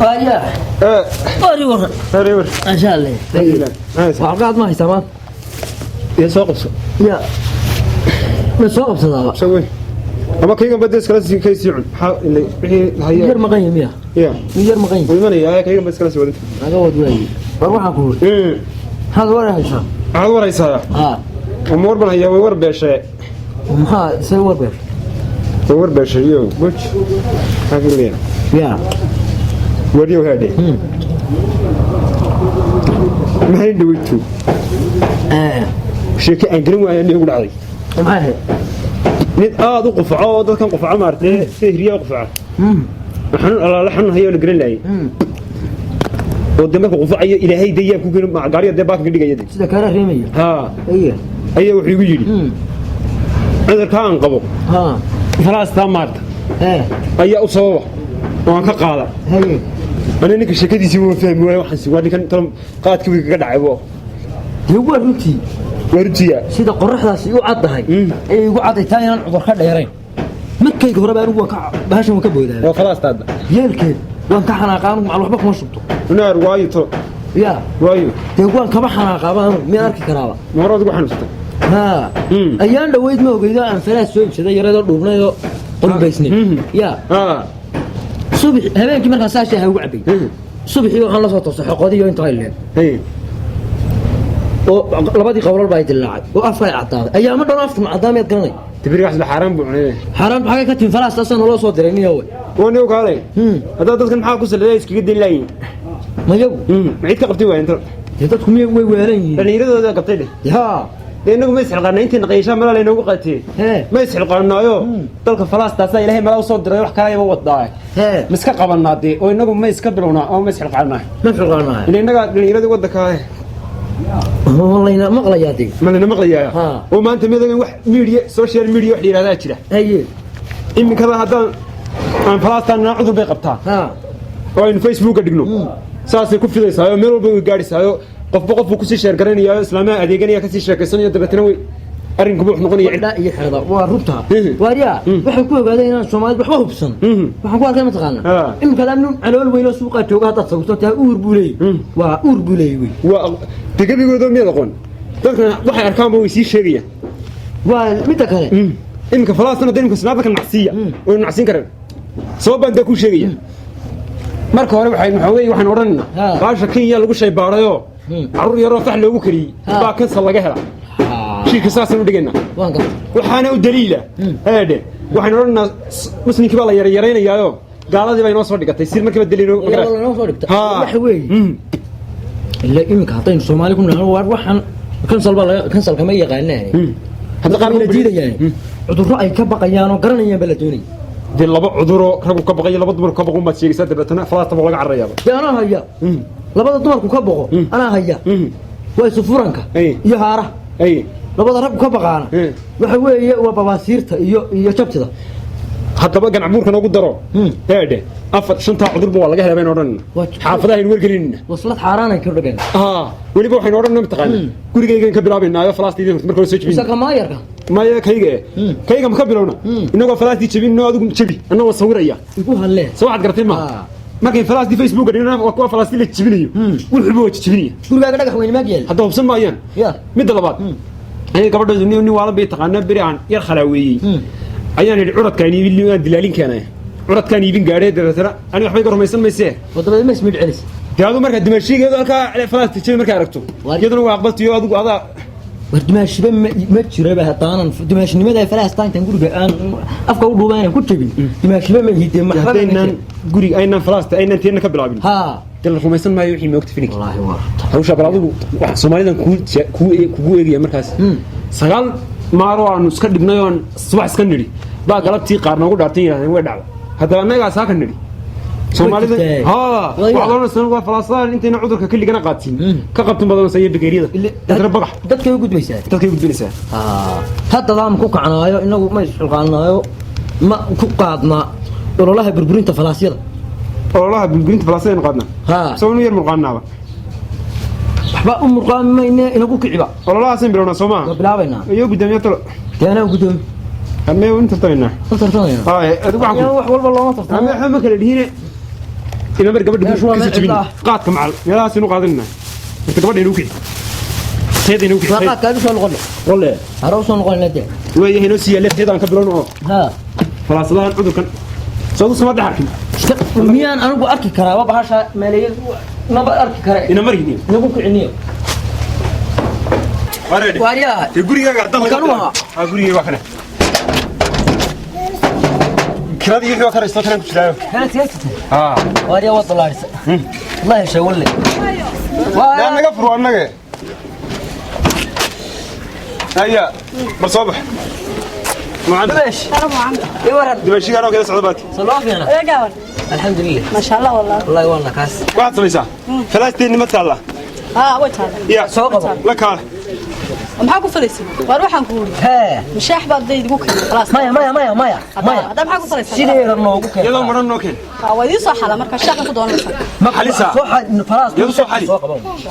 يا أريور أريور ما شاء الله وعقاد ما يسمع يا ساقص يا ما ساقص هذا سوي أما كيف بدرس كلاس كيس يعن اللي هي ير مقيم يا ير مقيم وين يا كيف بدرس كلاس ودي هذا هو دوي بروح أقول هذا ورا هيسا هذا ورا هيسا أمور بنا هي ور بشيء ها سوور بير ور بشيء يو بوش هذا اللي يا وريو هذه ما هي دويتو شيء أنقلوا يعني يقول علي ما هي نت ذو قفعة ذو كان قفعة مارتة فيه ريا قفعة نحن الله لحن هي ونقرن لي قدامك قفعة إلى هي دياب كوكين مع قارية دباك قدي جيدة سيدا كاره ريمية ها أيه وحي يجري هذا كان قبض خلاص تمارت أيه أصوبه وأنا كقاعدة هي أنا نك الشكل يسوي فهم ولا واحد سوى أنا كان ترى قاعد كذي قاعد عيبه هو روتي ورتيا سيدا قرحة يقعد هاي يقعد ثاني أنا عبر خد يرين مكة يقرأ بأنه بهاش مكبوي ده خلاص تاد يلكن وان كحنا قانون مع الوحبك ما شبته نار وايد يا وايد يقول كبحنا قابان مين أركي كرابة مرات يقول حنفته ها أيام لو يد ما وجدا أن فلاس سويب سيدا يريد الروبنا يو قلب بيسني يا صبح هبين كمان كان ساشة هو عبي صبح يو خلص وتصح قاضي يو انتقل هي ولبدي قول البيت اللاعب وأفعل عطاه أيام ما دون أفهم عطاه يتقني تبي واحد الحرام بعنيه حرام بحاجة كتير فلاس أصلا ولا صوت درني هو ونيو قالي هذا تذكر محاك وصل ليش كي قد اللي ما جو معيد كقبتي وين أنت تدخل مية وين لأن يريد هذا قبتي لي يا لأنه ما يسحق لنا أنت نقيشة ملا لأنه وقتي ما يسحق لنا يو تلك فلاس تاسا إلهي ملا وصوت دري وحكاية يبغى ضايع مسك قبلنا دي وإنه ما يسكبلونا أو ما يسحق لنا ما يسحق لنا لأنه يريد ودك هاي والله مغلياتي ما لنا مغليا وما أنت ميدا واحد ميديا سوشيال ميديا واحد هذا كذا أيه إني كذا هذا عن فلسطين نعوذ بقبتها وين فيسبوك أدقنو ساسي كوفي ذي سايو ميرو بيجاري سايو قف كوسي شير قرني يا إسلامي أديقني يا كسي شير كسني دبتنوي أرين كبوح نقولي لا يحرض وربطها واريا وحكوا بعدين الصومال بحوه بسن وحكوا كلام تقالنا إن كلام على الويل سوق توقع تصوت أور بولي وأور بولي تجيب يقولون مين أقول لكن واحد أركان بويسي شرية ومتى كان إنك فلسطين دينك سنابك النعسية والنعسين كرر صوب عندك كل شيء marka hore waxay maxaway waxaan oranayna qaasha Kenya lagu shay baarayo carruur yar oo fax loogu kariyo baa kansal laga hela shirka saasan u dhigayna waxaana u daliila heede waxaan oranayna muslimkii baa la yareynayaayo gaaladii bay noo soo dhigatay sir markii daliilo noo soo dhigtay wax weey illa imika haday Soomaali ku naan waxaan kansal kama yaqaanaan hadda qaar la diidayaan cudurro ay ka baqayaan oo garanayaan bala doonay دي لبا عذرو رغو كبقي لبا دمر كبقو ما شيغيسا دبتنا فلاasta baa laga carayaba yaana haya labada dumarku ka baqo ana haya way sufuranka iyo haara labada rag ka baqaana waxa weeye waa babaasiirta iyo jabtida hadaba ganacmuurka noogu daro heede afar shanta cudur baa laga helay oran xaafadaha in wargelin waslad xaaraanay ka dhagan waliba waxay oran taqaan gurigeyga ka bilaabaynaayo falaastii markii soo jibin saka maayarka maya kayga ma ka bilowna inagoo falaastii jibin adigu jibi anagoo sawiraya igu halle soo waxaad gartay ma markay falaastii Facebook dhigna waa kuwa falaastii la jibinayo wuxuu buu jibinaya gurigaaga dhagax weyn ma geel hadda hubsan maayaan mid labaad ay gabadhu ni wala bay taqaana bari aan yar khalaawiyay ayaan yiri curadkan iibin dilaalin keenay curadkan iibin gaaray dadana ani waxbay ka rumaysan maysee wadada ma ismid celis taadu marka dimashigeedu halka falaastii jibin marka aragto iyaduna waa aqbaltiyo adigu ada wardimaashi ma jiraba hadaanan dimaashnimada ay falaastaan tan guriga aan afka u dhuubaan ku tabin dimaashi ma hidee maxadan guriga aynan falaasta aynan teena ka bilaabin dal rumaysan maayo wixii ma ogta finik wallahi waa hawsha balaadu wax Soomaalidan ku eegaya markaas sagaal maaro aan iska dhignay oo subax iska niri baa galabtii qaar noogu dhaartay yiraahdeen way dhacday hadaba anaga saaka niri Soomaalida waxaan soo waa falaastaan intayna cudurka kaliya qaadsin ka qabtan badan sayid bakeeriyada dadka bagax dadka ugu gudbaysaa hadda aan ku kacnaayo inagu ma isxilqaanayo ma ku qaadna ololaha burburinta falaasiyada qaadna soo yar murqaanaaba waxba murqaan ma inagu kiciba ololaha san bilowna Soomaa bilaabayna iyo gudoomiye talo taana gudoomiye ama inta tartayna adigu wax walba loo tartay ama kala dhihine إلى مرة قبل قاعد كمال يلا سنو قاعدنا أنت قبل ينوكي هذا ينوكي فقط كانوا شو نقول والله هروسون نقول ندي وهي هنا سيا لفت هذا كبرونه ها خلاص لا عذر كان صوت سمع حكي ميان أنا بأركي كرا وبهاشا ملايين ما بأركي كرا إنا مريني نبوك عني واريا يقولي قاعد كانوا أقولي واحد كذا يحيى وكذا يستطيعون كشلاو كانت يسته واريا وصل لارس الله يشاور لي لا أنا قفروا أنا هيا بالصبح ما عندك ليش؟ أنا ما عندي. ورد دمشق أنا وكذا صعوبات صلواتي أنا يا جوال. الحمد لله ما شاء الله والله. والله والله كاس واحد صليسة ثلاثة ما الله وجه هذا. يا سوق لك هذا محاكو فليسي وأروح أقول. ها مش أحبط دي تقول خلاص. مايا هذا محاكو فليسي. شيء يرنو بك يلا مرن نوكين ودي صح على مركز شاق كده ولا ما حليسا صح فراس يلا صح حلي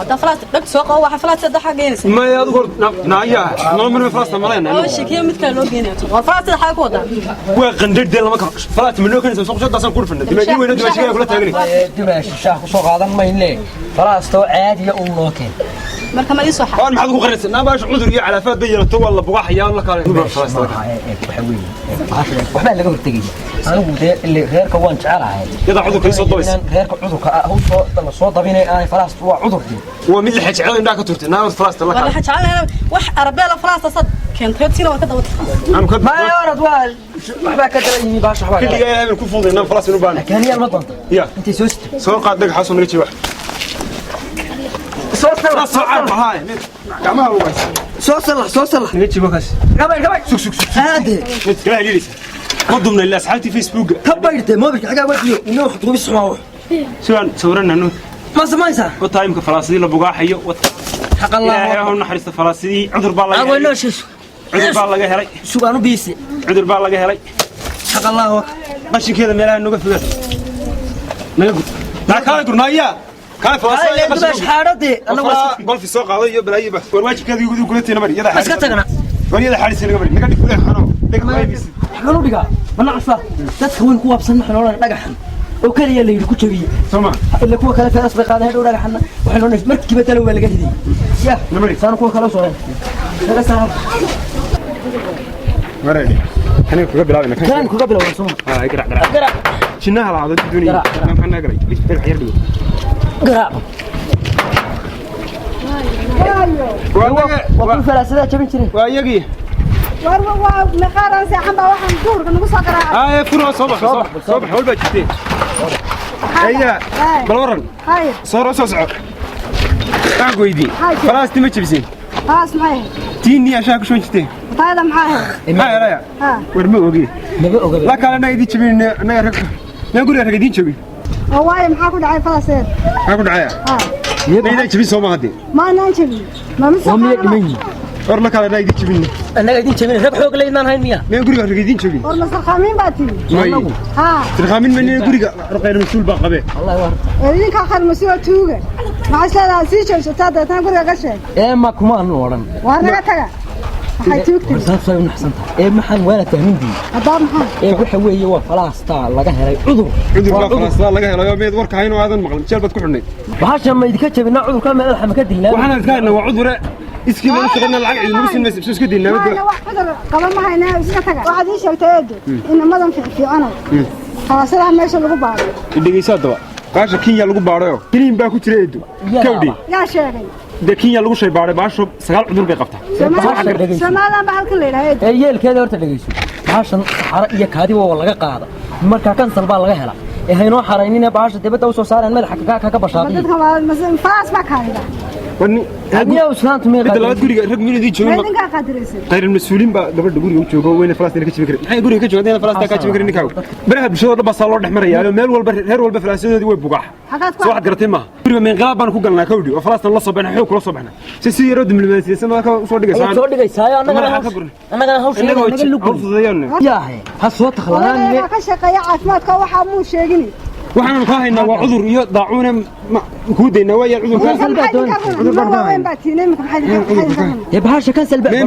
هذا فلاس لك سوق هو فلاس ده حاجة جنس. ما يذكر نايا نمر فلاس مالين أول شيء كي متكلم لو جيني وفلاس ده حاجة كده. وقندر ده لما كان فلاس من نوكين سوق شد أصلا كل فن دمشق وين دمشق كلها تغني دمشق شاق سوق هذا ما ينلي فراس تو عادي يا نوكين مركز ما يصح. أنا ما حد يقول غير باش عذر يا على فات بيجي تو والله بقى حيان لك على فلاس وحوي وحنا اللي قبل تجي أنا قلت اللي غير كوان شعرها يضع عذر كيس الضويس غير عذر هو صوت بيني أنا فراس هو عذر دي ومن اللي حكي على إنك ترتي نام فلاس تلاك ولا حكي على وح أربي على فلاس صد كنت هتسينا وكذا أنا كنت ما يورد وال وحبا كذا يني باش وحبا كل جاي من كفوضي نام فلاس نبان كان هي المطنطة يا أنت سوست سوق قاعد دق حاسو مريتي واحد صوت فلاس عارف هاي كمان هو صوت صلح مريتي بكاس قبل سوك هذا لا ليش قدوا من الله سحلتي فيسبوك كبرت ما بك حاجة وديو إنه حطوا بس معه سواء صورنا إنه ما سمعت وطايم كفلاسدي لبقى حيو حق الله يا هم نحرست فلاسدي عذر بالله أقول له شو عذر بالله هري شو أنا بيسي عذر بالله هري حق الله ماشي كذا ملا إنه قفل نقول لا كان قرنايا كان فلاسدي بس حارتي أنا بس قول في السوق هذا يبلا يبا ورواجي كذا يقولوا قلت أنا مري يلا بس كتجنا وريا حارس أنا مري نقدر نقول أنا نقدر بيس حلو بقى ما نعرفه تدخل كواب صنع حنا ولا نجحنا وكان يلي يقول كذي سمع اللي كوا كلا في أسبق هذا هدول نجحنا وحنا مركبة تلو ولا جديد يا نمري صار كوا كلا صغير هذا صار مريني كان قبل هذا كان قبل ولا سمع قرع شنها على هذا الدنيا ما كنا قري ليش بتلعب حيردو قرع وكل فلاسفة كم تري وياقي مقارنة ساحن بواحد دور كنا نقص قراءة. فرو صبح هول بجتين هيا بالورن هاي صار صعب تعقوا يدي خلاص تمشي بسين خلاص معي تيني عشان شو نشتي هذا معاه هاي لا ورمو وقي لا كان انا يدي تبين انا رك نقول لك يدي تبي هواي معاكم دعاء فلاسين هاكل دعاء يدي تبي سوما هدي ما ننشبي ما مسخ ورلا كان انا يدي تبين أنا قاعدين تبين ربح وقل لي ما هاي مياه نقول لك يدي تبي ورنا سخامين باتي ترخامين من نقول لك رقينا مسؤول بقى به الله يورد إذن كآخر مسؤول توجه ما أصلا سيشل شتات تنقول لك شيء إيه ما كمان ورن وأنا كتجا هاي توكتي صار صار من حسنتها إيه محن ولا تهمين دي أدام محن إيه وحوي يوا خلاص تعال لقى هاي عذر خلاص لا لقى يوم يدورك هاي هذا المغلب شال بتكون حني وحاش لما يتكتب إنه عذر كان الحم كدينا وحنا كان وعذر اسكي ما نشتغلنا العقل نبص الناس بس كدي لنا أنا واحد قبل ما هاي ناس كتجا واحد يشوف تيجي إن ما دام في أنا خلاص لا ما يشوف لقبا اللي يصدق قاش كينيا لقوا بارو كريم باكو تريدو كودي يا شيخ ده كينيا لقوا شيء بارو باشو سقال عذر بيقفته سمالا بحال كل ليلة هي الكذا ورت دغيسو عشان حرق يا كادي waa laga qaada marka kan salba laga hela ee hayno xaraynina baasha dibada soo saaraan madaxa ka bashaaqay dadka ma faas ma kaayda وني هذه وسنانت مي قد لا تقولي رق مين دي جوين غير المسؤولين غبر غوري جوجو وين فلسطين كجبي كرين maxay guriga ka joogdeen falaastaa ka jibin karin ninka baraha bulshada dad baa loo dhaxmaraya meel walba heer walba falaasadoodii way bugax soo wax garatay ma guriga meen qalab baan ku galnaa kawdi oo falaastan la soo baxna xoog kula soo baxna si yaro diblomaasiyada ma ka soo dhigaysaa annaga hawsha naga lugu yaahay ha soo takhlaan ka shaqeeya caafimaadka waxa muu sheegin waxaan ka haynaa waa cudur iyo daacuuna ku deynaa waa cudur وين باتيني ممكن حد يا بهاش كان سلبي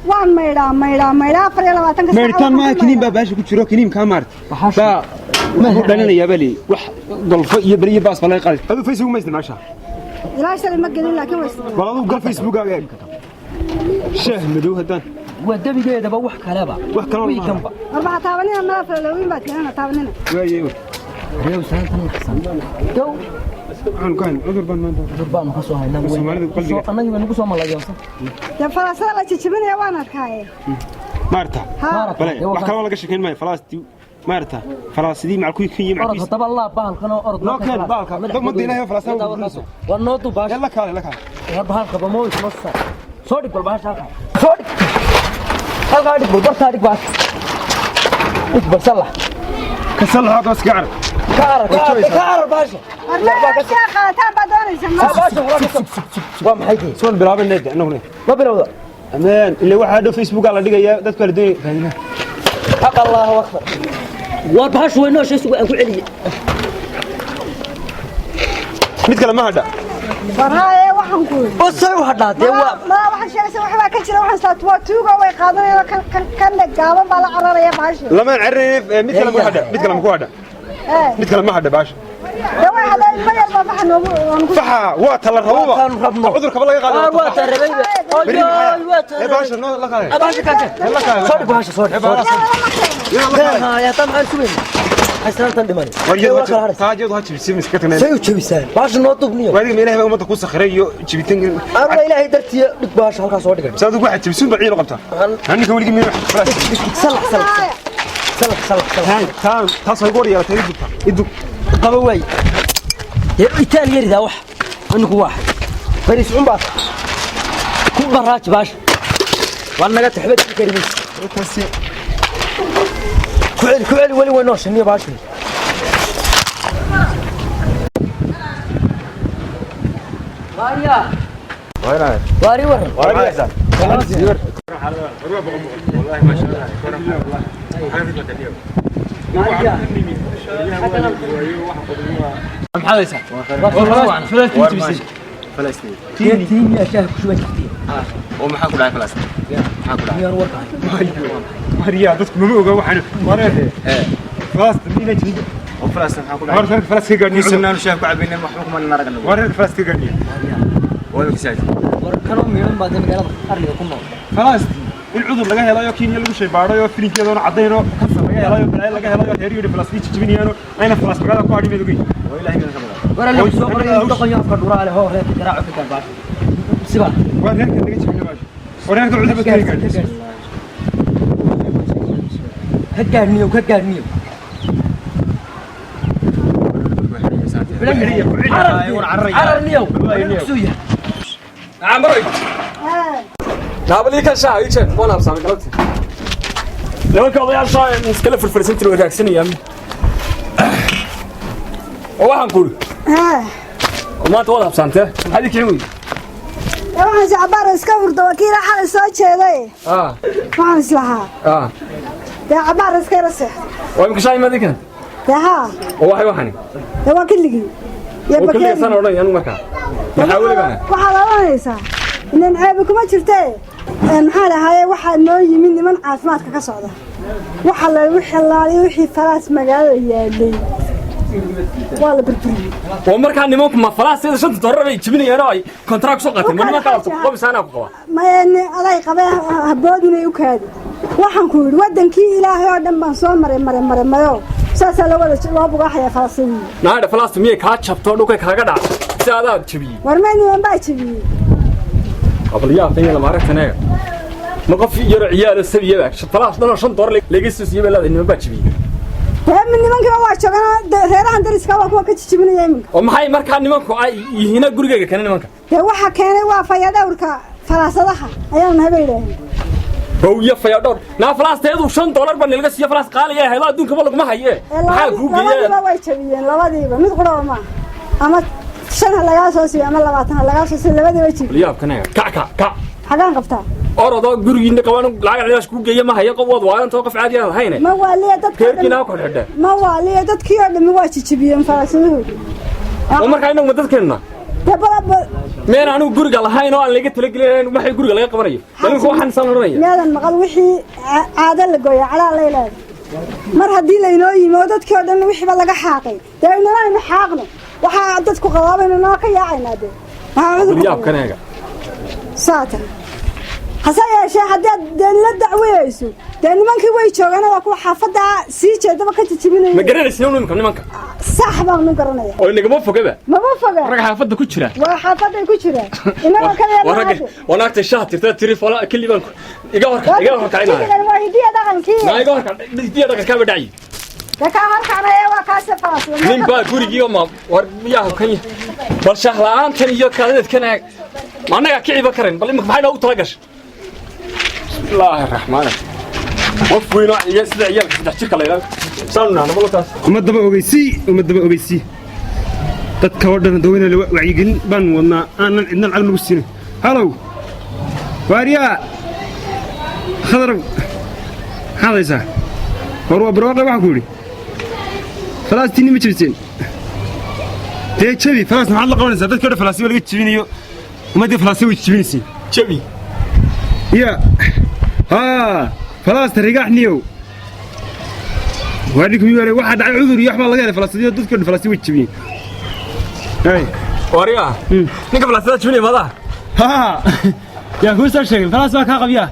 وان ميرا فريلا واتن ميرتان ما كنيم باباش ku jiro kiniim ka maart ba هو دلنا يا بلي وح قلف يبري باس فلا يقال هذا فيسبوك ما يسمع شاه لا شيء ما قلنا لكن بس والله قال فيسبوك قال شاه مدو هدان ودبي جيدا بوح كلابا وح كلام 4 تابنين ما فلوين بات انا تابنين واي ريو سنتن حسن دو عن كان عذر بان خصو هاينا وين انا نغو سو ملايوسا يا فلاسه لا ججبنيا وانا arkay مارتا بلا wax kale laga sheekeyn maayo falaasti مارتا فلاسدي مع كل كي مع كيس طبعا الله بالكن اورد لا كان بالك ما دينا فلاسه ونوتو باش يلا كان لك يا بالك بموت مصر صودك بالباش صودك هل قاعد بالبر صادق باش اكبر صلح كسلها بس كعر كعر باشا لا شيخ تان بدون وام حيدي سون بلاب النادي انه هنا ما بلودا امان اللي واحد فيسبوك على دغيا ددك kala doonay faahina حق الله اكبر وباش وينو شيء سوق اكو علي mid kale ma hadha waraay waxan ku بصي وحداتي ما waxan sheegay waxa ka jira waxan saat waa tuuga way qaadanayaan kan gaaban baa la cararaya baashi lama carreen mid kale ma hadha mid kale ma ku hadha mid kale ma hadha baashi waa hada ma yar ma faxan oo faxa waa tala rababa cudurka laga qaado waa tarabay ee baashi no la qaado baashi ka la qaado صودك باشا صودك يا طبعا سوين حسنان تندمني تاجد ها جبسين مسكتنا سيو جبسان باش نو طبنيو وادي meelaha umada ku sakhreeyo jibitan arwa ilaahay dartiya dhig baasha halka soo dhigay saadu waxa jibsin baciil qabta annika waliga meel wax salax taas ay goor yeelatay idug qaba way يا إيطاليا يريد واحد أنك واحد فريس عمبا كل براج باش وأنا قلت حبيت الكريم كعل ولي ونوش إني باش واريا وين واري ورا واري والله ما شاء الله محمد يسع فلسطين فلسطين يا شيخ شو كثير وما حاكل على فلسطين حاكل يا روك مريا dadku ma oga waxaan wareede فلسطين inay jirto وفلسطين حاكل على فلسطين gaadni سنان شيخ بعبين محكوم من نرجع wareede فلسطين gaadni ويكساج وركنوا من بعد ما قالوا أرلي كم فلسطين العذر laga helayo Kenya lagu shay baarayo filinkeedana cadeyno kansa laga helayo balay laga helayo heeriyo Falastiini jibinayaan ayna Falastiinada ku adhimeedo geey waa ilaahay ka sabada ورا اللي سوق اللي دقن يفكر دورا عليه هو هيك دراعه في الباش سبا wareerka laga jibinayo bash wareerka cudurka ka gaadhi هجرنيو هجرنيو عرنيو سويا عمري نابلي كان شاي يجي وانا بسامي قلبتي لو كان ضيع شاي نسكله في الفرسنت لو راكسني يا waxaan ku maanta wada habsante hadi keenay waxaan jacbar iska hurdo wakiila xal soo jeeday waxaan islahaa jacbar iska rasex waa imka shay madikan waxay waa kiligi ya bakay san oran yan marka waxa waliba waxa la oranaysaa inaan ceeb kuma jirtay maxaa lahaye waxa noo yimid niman caafimaadka ka socda waxa la wixii falaas magaalada yaalay wala burburiyay oo markaa nimanku ma falaasada shanta dorar ay jibinayaan oo ay contract soo qaateen ma nimanka qobisaana ku qaba ma aday qabay haboodinay u kaadi waxaan ku yiri wadankii ilaahay oo dhan baan soo maray saasa la wada loo bugaxaya falaasada naada falaasada miyay ka jabto dhulka kaaga dhac si aad jibiyay warmayni baa jibiyay qabliyaa tayna ma aragtana ma qof yar ciyaar sabiyada falaas dhan shan dorar laga soo siiyay balad inuu baa jibiyay من nimanka waa joogan reerahan dariska waa kuwa ka jijibinayeen oo maxay markaa nimanku ay yihiin gurigeyga kana nimanka waxa keenay waa fayadawrka falaasadaha ayaan habeeyay booya fayadawr na falaasteedu $5 ban laga siiyo falaas qaali ah hada adduunka laguma haye waxa ku geeyay way jabiyeen labadiiba mid qoro ma ama 5 laga soo siiyo ama 20 laga soo siiyo labadiiba jibiyeen liyaab kana ka xagaan qabtaa orado gurigiina qabaan lacag ciidaas ku geeyay ma haye qof waan too qof caadi ah hayne ma waaliya dadka keerkina ku xidhay ma waaliya dadkii oo dhimi waa jijibiyeen falaasadahu oo markaa inagu dadkeena tabaraba meen anu guriga lahayn oo aan laga talagelin maxay guriga laga qabanayo dalku waxaan san oranaya meedan maqal wixii caada la gooyay calaa leeyahay mar haddii laynoo yimi oo dadkii oo dhan wixiiba laga xaaqay dee inana aynu xaaqno waxaa dadku qabaabayna noo ka yaacaynaa dee yaabkaneega saatan hase yeeshee haddii dee la dacweyayso dee nimankii way joogaan waa kuwa xaafadda sii jeedaba ka jijibinaya ma garanaysa nimanka sax baan nu garanaya oo inagama fogaba mama foga rag xaafadda ku jira waa xaafadday ku jiraan inaga kale wanaagta shaah tirta tiri fala kaliban iga horkacayna waa hidiya dhaqankii ma iga horkacayna ka badacay ka horkacayna waa ka safaas nin baa gurigiiga ma war miyaa kan bal shaah la'aantan iyo kaadadkana ma anaga kiciba karin bal imika maxay u tala gashay bismillaahi raxmaani wafweyno iyo sida ciyaalka saddex jirka leeyahay saanuna nabalotaas umadaba ogeysi dadka oo dhan dawladda la wacyigelin baan wadnaa aanan cidna lacag nagu siin halow waariya khadar hadaysa war waa barwaaqo waxa ku yiri Falastiin ma jirteen jabi Falastiin maxaa la qabanaysaa dadka oo Falastiin laga jibinayo umadii Falastiin way jibinaysaa jabi ya Falastiin rigaxniyo waadiku yiri waxa dhacay cudur iyo waxba laga helay Falastiin dadka oo Falastiin way jibinayaan هاي وريا نيك فلاسات شنو ماذا ها يا كوسا شيء فلاس ما كان قبيا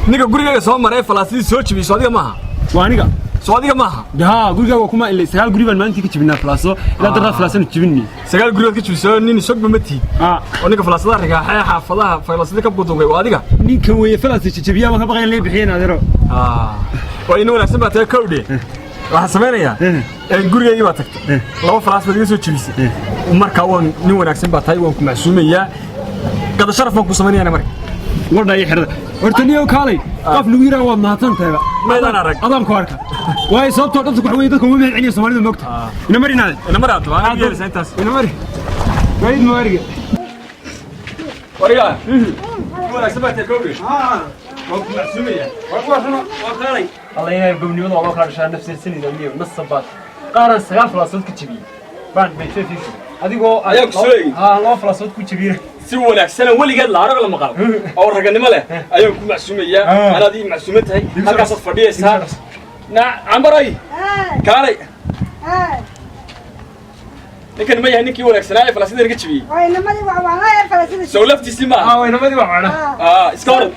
نيك غوريغا سو مري فلاسي سو جبي سوديغا ما وانيغا سوديغا ما ها غوريغا كوما إلا سغال غوري بان مانتي كجبنا فلاسو لا درا فلاسن جبني سغال غوريغا كجبي سو نين سوق بمتي ونيك فلاسada riga xaafadaha faylasada ka budugay waadiga ninka weeye falaasi jibiya ma ka baqayn leey bixiyeen adiro waa inuu wanaagsan baa taa kowdhe waxaan sameeynaa gurigayga baa tagtay laba falaas baad iga soo jibisay marka waan nin wanaagsan baa tahay waan ku macsuumayaa qada sharaf baan ku sameeynaa marka wada ay xirada horta niyo kaalay qof lagu yiraahdo waa mahadsan tahay meedan arag adam ku arka way sababtoo dadku wax weey dadku uma micniyo Soomaalida moogta ina marinaad baa yeelaysaa intaas ina mari way mariga wariga wanaagsan baa tahay kowdhe وأنت معسومية وقالي الله ينعم قبل يوم الله خارج عن نفس السنة ذولية ونصبات قارن سقاف فلاسات كتبي بعد بيتفي فيه هذه هو أياك سوي الله فلاسات كتبي سوى لك سنة ولي قال العرق لما قال أو رجعني ماله أياك معسومية أنا دي معسومتها هكذا صفردية سهل نعم عمري كاري لكن ما يهنيك يقول لك سنايا فلسطين رجعت شبيه. وين ما دي وعوانا فلسطين. سولفتي سما. وين ما دي وعوانا. اسكارد.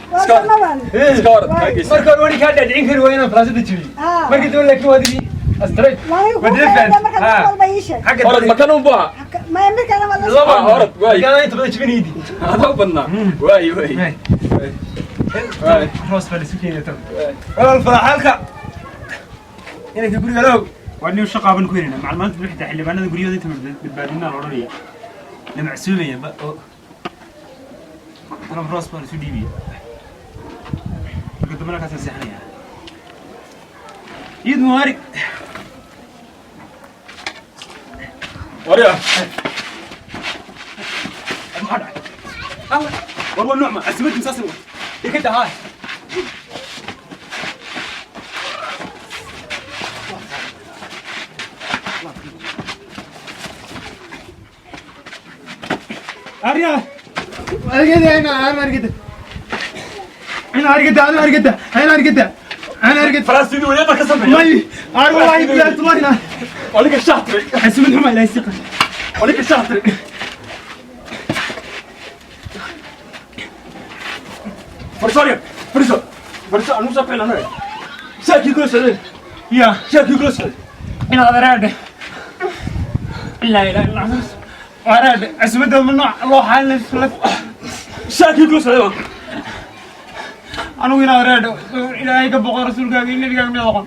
مركب وني كان دادين كل وين فلسطين شبيه. مركب تقول لك وادي استريت. وديفن. حق أرد مكانهم بها. ما يملك أنا ولا. أرد واي. كان أنت بدك شبيه يدي. هذا بنا. واي. خلاص فلسطين يا ترى. ولا الفرح حالك. هنا تقول له. وأنا وشقة بنكويرنا معلومات بنحدى اللي بنا نقوليه ذي تمر بالبادينا العربية لمعسومية بقى أنا براس بنا سودي بيه قد منا كاسة سحنية يد موارك وريا والله النعمة أسمت مساسن كده هاي أريا أرجع أنا أرجع فلسطين ولا ما كسب ماي أروح واحد لا تمارنا ولك الشاطر حسب منهم لا يثق ولك الشاطر فرسوريا فرسو أنا مسافر أنا شاكي كروس يا شاكي كروس أنا هذا راد لا وأنا أسمده من نوع الله حالنا في شاكي كروس هذا أنا وين أراد إلهي كبقى رسولك إني بقى من الله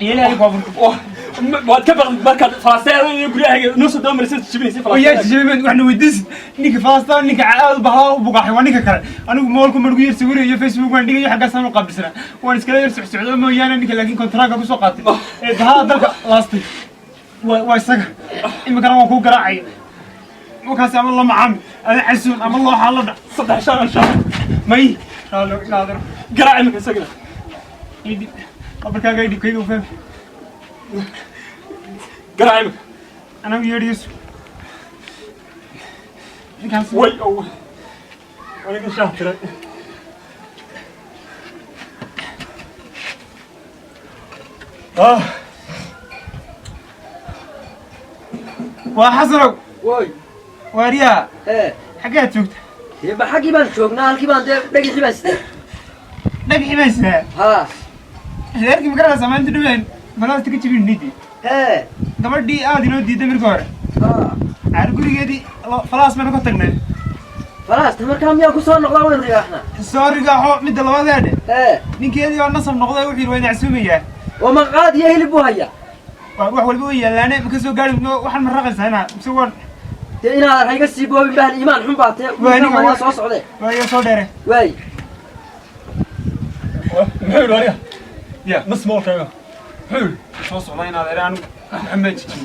إلهي كبقى بعد كبر بركة فلسطين يقول لي نص الدم رسالة تشبيني سي فلسطين ويا تشبين وإحنا وديس نيك فلسطين نيك عاد بها وبقى حيوانيك كره أنا مولكم مرجو يرسلوا لي فيسبوك وعندي حاجة سنة قبل سنة وأنا سكلا يرسل سعودة ما ويانا نيك لكن كنت راجع بس وقت بها ذلك فلسطين ويسقى المكان هو كوك راعي وكاس أم الله معهم أنا حسون أم الله حالنا صدق شهر ماي لا قراعي من سقنا يدي قبل كذا يدي كيلو فهم قراعي أنا ويريس وي أول وأنا كنت شاطر وحسنك واي واريا ايه حاجات شوكت يبقى حقي بان شوقنا halkii baan dhagixi baa sida dhagixi baa sida ha reerkii magaalada Soomaaliya dhaween malaha tika jibin nidi ee gabadhii aad inoo diiday markii hore ha aan gurigeedii falaas ma ka tagnay falaas markaa miyaa ku soo noqdaa weyn rigaxna soo rigaxo mid labadeed ee ninkeedii oo nasab noqday wixii way nacsuumayaan oo ma qaad iyo hilib buu haya wax walba way yaalaane ma ka soo gaari waxaan ma raqaysanaa mise waan inaad rayga sii boobin baan iimaan xun baatay waa soo socday way soo dheere way maxay wariya ya masmoo kaga xul soo socday inaad iraan maxamed jijin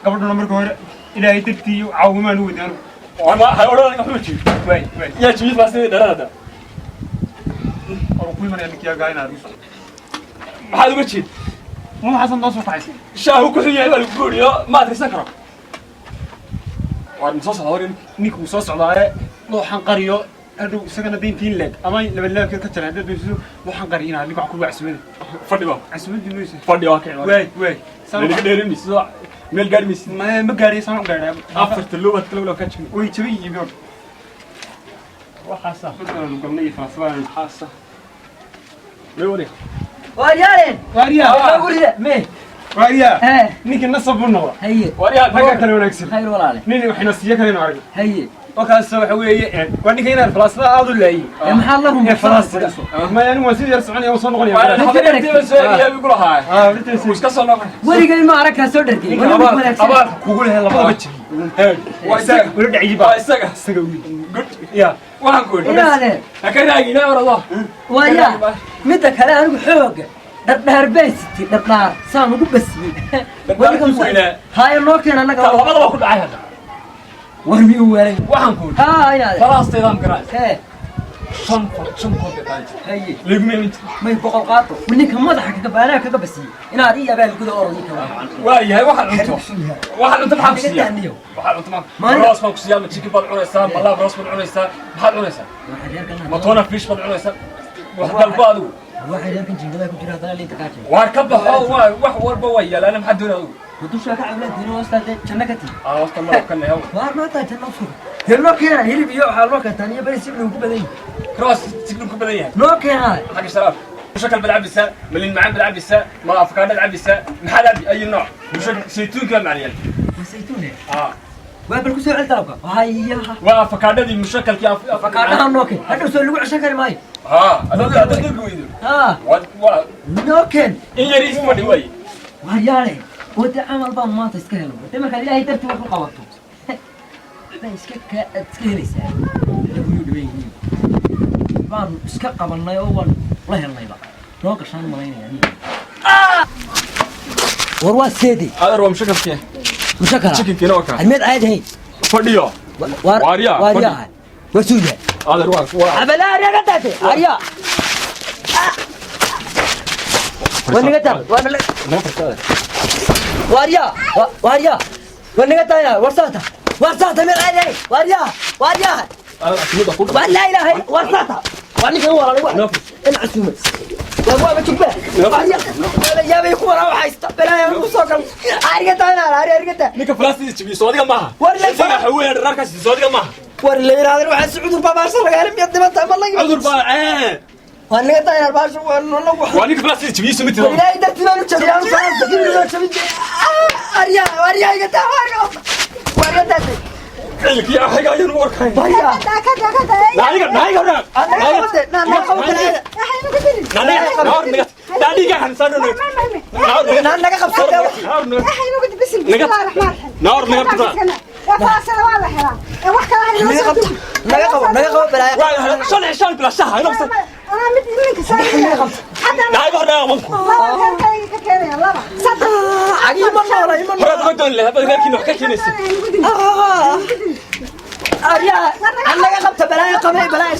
gabadhuna markii hore ilaahay dartiyo caawimaan u wadaan وأنا هقول لك أحمد شيء way يا شيء بس هذا oo ku imanaya ninkiya gaayna هذا وجهي muu xasan noo soo taxay شاهو كل يوم يقول يا ما أدري سكره وأنا مصاص هورين ninkuu soo socdaaye waxaan qariyo hadhow isagana deyntiin leeg ama laba laabkeed ka jira hadhow bisu waxaan qariyinaa ninka wax ku wacsimada فدي بقى casimadii nuysa فدي واقع way اللي قدرين ميسوا ميل قال ميس ma gaariyo saan u gaadhay أفر تلوه تلوه كاتش way jabay iyo goor وحاسة dadkan gabnay faasbaan حاسة لوري waariyaaleen waariya guriga me waariya ee ninkii nasab buu noqda haye وريا ragga kale wanaagsan khayr walaale nin waxayna siiye kale inuu arag haye wakaas waxa weeye waa ninka inaad falaasada aad u leeyay maxaa la rumay falaasada ma yani waa sidii yar soconaya soo noqonaya وأنا حضرت بس يا بيقول هاي وش كسر نقطة warigay ma arag ka soo dhargay abaal kugu leeyahay labada jir وإساق wala dhacay baa وإساق isaga wiil قلت ya waxaan ku idhi inaadeen haka raagina orado waayaa midda kale anigu xooga dhardhaar baysiti dhardhaar saan ugu basiyey haya noo keen annaga labadaba ku dhacay hadda war miyuu weelay waxaan ku idhi haa inaadeen falaasteedaan garaas ee shan kood bay tahay haye ligme inta may boqol qaato ninka madaxa kaga baanaa kaga basiyey inaad ii abaal guda orodii kala waayahay waxaan cunto waxaan cunto maxaan ku siiyaa taaniyo waxaan cunto maxaan roos baan ku siiyaa ma chicken baad cunaysaa ma laab roos baad cunaysaa maxaad cunaysaa ma tuna fish baad cunaysaa wax dalba adigu waxay reerkan jiingada ku jira hadana liinta kaajay waar ka baxo wax walba way yaalaan maxaad doonaa adigu ودوشا كعبلة دينو أستاذ جنكتي. وقت ما كنا يوم. ما تا جنة فوق. هلو كنا هلي بيو حلو كتانية بس يبلو كبدين. كروس تقول كبدين. لو كنا. حق الشراب. بشكل بلعب الساعة، ملين معاه بلعب الساعة، ما أفكار بلعب الساعة، محل أي نوع. بشكل زيتون كلام عليه. زيتون. وابل كسر على تلقى. هاي. وأفكار دي مشكل كيف أفكار ده نوكي. هذا سؤال لو عشان كلام هاي. هذا قوي. نوكين. إيه يريس ما دواي. وهيالي. وتعامل بام ما تسكهله. تما كان إلهي ترتب في القواتو. لا يسكك تسكهلي ساعة. لو يدوي. بام اسكك قبلنا أول الله الله يبارك. نوك عشان مرينا يعني. وروا سيدي. هذا هو مشكل فيه. مشكلة. شكل كي نوكا. الميت عاد هي. فديو. واريا. واريا. وسوية. هذا هو. أبلا أريا قتاتي. أريا. وين قتال؟ واريا. واريا. وين قتال؟ ورساتها. ورساتها من عادي. واريا. واريا. ولا إله ورساتها. وأنا هو ولا واحد. العسومة. وأبغى بتشوفه. واريا. ولا يا بيكون راح يستقبلها يا مسوق. أريا تانا. أريا قتال. نيك فلاسطين تبي صادق معها. ولا سنة حوي الركز صادق معها. ولا يراد روح السعود البابا صار قال يد ما تعمل الله عذر بقى. وانا قلت يا باش والله وانيك فلاسطين تبي سميت. لا يدرت ما نتشري انا فاهم تجيب لي شميت اريا اريا قلت ورا لك يا حاجه يا نور كاي. لا أريا أنا قبت بلاي قمي بلاي